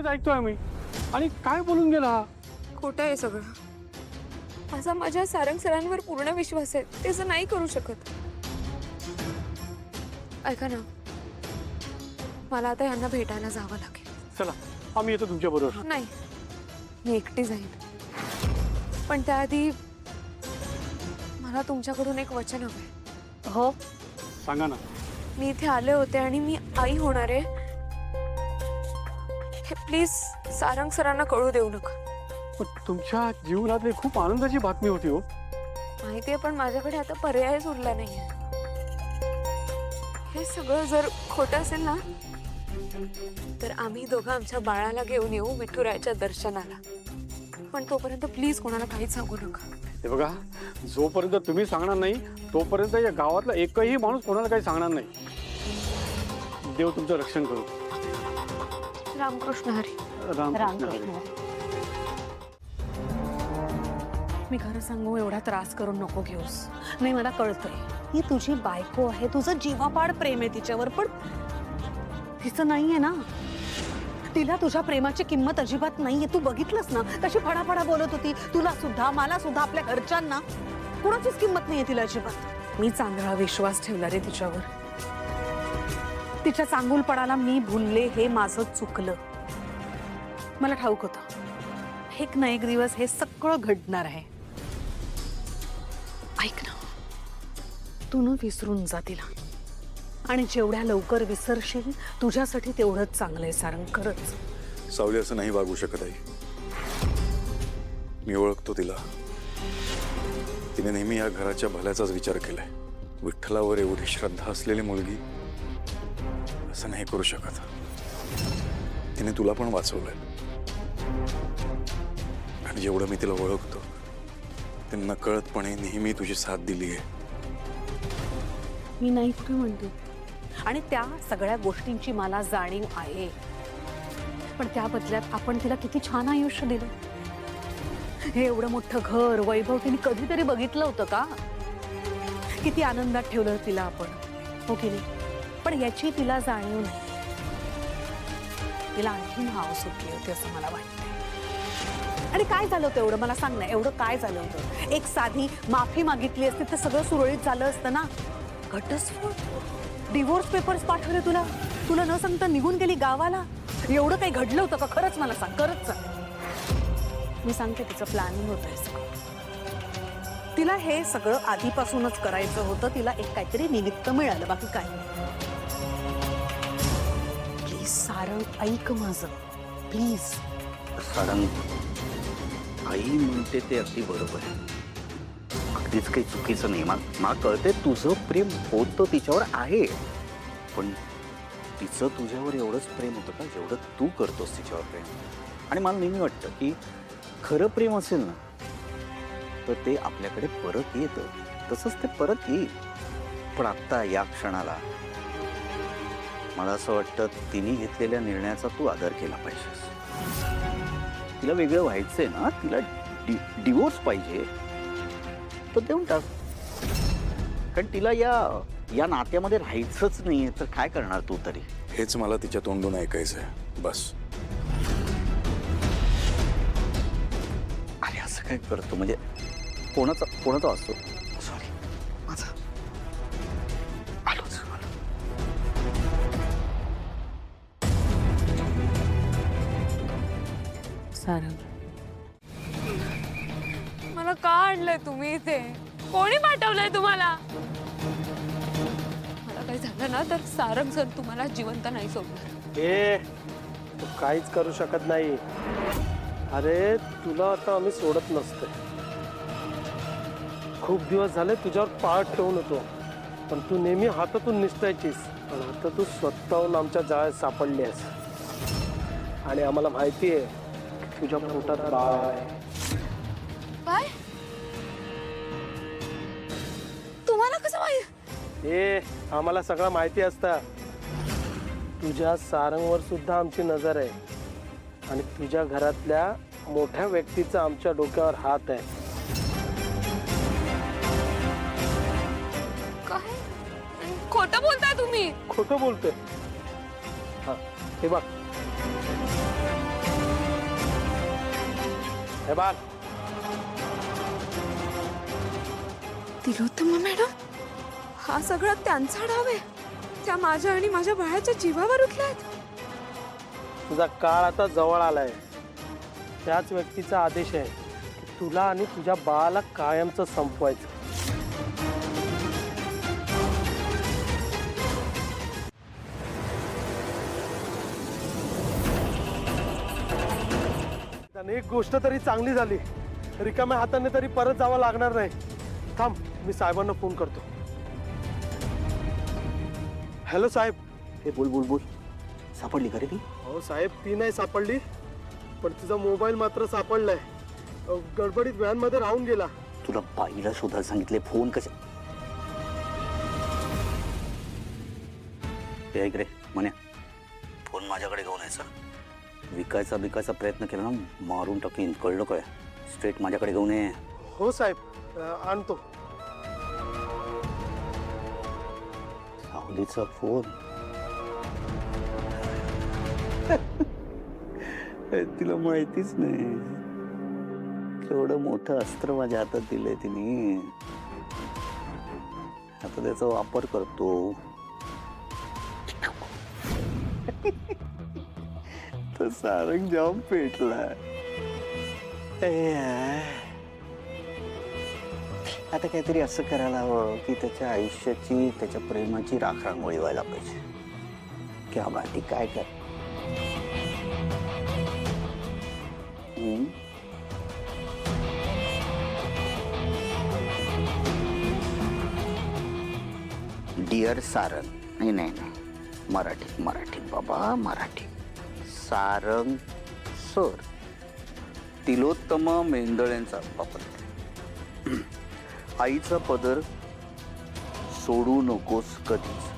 ऐकतोय मी. आणि काय बोलून गेला हा? खोटं आहे सगळं. माझा माझ्या सारंग सरांवर पूर्ण विश्वास आहे. ते असं नाही करू शकत. ऐका ना, मला आता यांना भेटायला जावं लागेल. चला आम्ही येतो तुमच्या बरोबर. नाही, मी एकटी जाईन. पण त्याआधी मला तुमच्याकडून एक वचन हवंय. हो, सांगा ना. मी इथे आले होते आणि मी आई होणार आहे हे प्लीज सारंग सरांना कळू देऊ नका. पण तुमच्या जीवनातली खूप आनंदाची बातमी होती हो. माहितीये, पण माझ्याकडे आता पर्यायच उरला नाहीये. हे सगळं जर खोटं असेल ना, तर आम्ही दोघं आमच्या बाळाला घेऊन येऊ विठुरायाच्या दर्शनाला. पण तोपर्यंत प्लीज कोणाला काहीच सांगू नका. हे बघा, जोपर्यंत तुम्ही सांगणार नाही तोपर्यंत या गावातला एकही माणूस कोणाला काही सांगणार नाही. देव तुमचं रक्षण करू. रामकृष्ण हरी. रामकृष्ण हरी. मी खरं सांगू, एवढा त्रास करून नको घेऊस. नाही, मला कळतंय ही तुझी बायको आहे, तुझं जीवापाड प्रेम आहे तिच्यावर, पण तिचं नाहीये ना. तिला तुझ्या प्रेमाची किंमत अजिबात नाहीये. तू बघितलंस ना, तशी फडाफडा बोलत होती. तुला सुद्धा, मला सुद्धा, आपल्या घरच्यांना. कुणाचीच किंमत नाहीये तिला अजिबात. मी चांगला विश्वास ठेवला रे तिच्यावर. तिच्या चांगुलपणाला मी भुलले, हे माझं चुकलं. मला ठाऊक होतं एक ना एक दिवस हे सगळं घडणार आहे. ऐक ना, तू न विसरून जा तिला. आणि जेवढ्या लवकर विसरशील तुझ्यासाठी तेवढंच चांगलं आहे सारंग. खरंच सावली असं नाही वागू शकत आई. मी ओळखतो तिला. तिने नेहमी या घराच्या भल्याचाच विचार केलाय. विठ्ठलावर एवढी श्रद्धा असलेली मुलगी असं नाही करू शकत. तिने तुला पण वाचवलंय. आणि जेवढं मी तिला ओळखतो ते नकळतपणे नेहमी तुझी साथ दिली आहे. मी नाही कुठे म्हणते, आणि त्या सगळ्या गोष्टींची मला जाणीव आहे. पण त्या बदल्यात आपण तिला किती छान आयुष्य दिलं. हे एवढं मोठं घर, वैभव तिने कधीतरी बघितलं होतं का? किती आनंदात ठेवलं तिला आपण, हो की नाही? पण याची तिला जाणीव नाही. तिला आणखीन हाव सुटली होती असं मला वाटतंय. आणि काय झालं होतं एवढं, मला सांग ना, एवढं काय झालं होतं? एक साधी माफी मागितली असती तर सगळं सुरळीत झालं असतं ना. घटस्फोट, डिवोर्स पेपर्स पाठवले तुला, तुला न सांगता निघून गेली गावाला. एवढं काही घडलं होतं का? खरंच मला सांग, खरंच सांग. मी सांगते तिचं प्लॅनिंग होतं हे सगळं. तिला हे सगळं आधीपासूनच करायचं होतं. तिला एक काहीतरी निमित्त मिळालं, बाकी काय नाही. प्लीज सारंग, ऐक माझं, प्लीज. सारंग, आई म्हणते ते अगदी बरोबर आहे. अगदीच काही चुकीचं नाही. मला कळते तुझं प्रेम होतं तिच्यावर आहे, पण तिचं तुझ्यावर एवढंच प्रेम होतं का जेवढं तू करतोस तिच्यावर प्रेम. आणि मला नेहमी वाटतं की खरं प्रेम असेल ना तर ते आपल्याकडे परत येतं. तसंच ते परत येईल. पण आत्ता या क्षणाला मला असं वाटतं तिने घेतलेल्या निर्णयाचा तू आदर केला पाहिजेस. तिला वेगळं व्हायचंय ना, तिला डिवोर्स पाहिजे तर देऊन टाक. कारण तिला या नात्यामध्ये राहायचंच नाहीये तर काय करणार तू तरी. हेच मला तिच्या तोंडून ऐकायचंय बस. अरे असं काय करतो म्हणजे कोणाचा असतो. सॉरी, माझा आलोच. सारंग, मला का आणलंय तुम्ही इथे? कोणी पाठवलंय तुम्हाला? मला काही झालं ना तर सारंग सर तुम्हाला जिवंत नाही सोडणार. तू काहीच करू शकत नाही. अरे तुला आता आम्ही सोडत नसते. खूप दिवस झाले तुझ्यावर पाळ ठेवून होतो, पण तू नेहमी हातातून निसटायचीस. पण आता तू स्वतःहून आमच्या जाळ्यात सापडली आहेस. आणि आम्हाला माहिती आहे की तुझ्या पोटात बाळ आहे. काय? तुम्हाला कसं माहित? आम्हाला सगळं माहिती असतं. तुझ्या सारंगवर सुद्धा आमची नजर आहे. आणि तुझ्या घरातल्या मोठ्या व्यक्तीचा आमच्या डोक्यावर हात आहे. काय खोटं बोलताय तुम्ही? खोटं बोलतोय? हा, हे बघ, हे बाग तिलोत्तमा मॅडम, हा सगळा त्यांचा डाव आहे. त्या माझ्या आणि माझ्या बाळाच्या जीवावर उठल्यात. तुझा काळ आता जवळ आलाय. त्याच व्यक्तीचा आदेश आहे की तुला आणि तुझ्या बाळाला कायमचं संपवायचं. त्याने एक गोष्ट तरी चांगली झाली, रिकाम्या हाताने तरी परत जावं लागणार नाही. थांब, मी साहेबांना फोन करतो. हॅलो साहेब. हे बोल बोल बोल, सापडली का रे ती? हो साहेब, ती नाही सापडली, पण तिचा मोबाईल मात्र सापडलाय. गडबडीत व्हॅन मध्ये राहून गेला. तुला बाईला शोधायला सांगितले, फोन कसे? ते ऐक रे म्हणे, फोन माझ्याकडे घेऊन यायचा. विकायचा प्रयत्न केला ना, मारून टाकीन, कळलं काय? स्ट्रेट माझ्याकडे घेऊन ये. हो साहेब, आणतो. सावलीचा फोन. तिला माहितीच नाही केवढं मोठं अस्त्र माझ्या हातात दिलंय तिने. आता त्याचा वापर करतो. तर सारंग जाम पेटला. आता काहीतरी असं करायला हवं की त्याच्या आयुष्याची, त्याच्या प्रेमाची राखरांगोळी व्हायला पाहिजे. क्या बाटी, काय कर. डिअर सारंग. नाही नाही नाही, मराठी मराठी बाबा, मराठी. सारंग सर, तिलोत्तमा मेंदळेंचा वापर. आईचा पदर सोडू नकोस कधीच.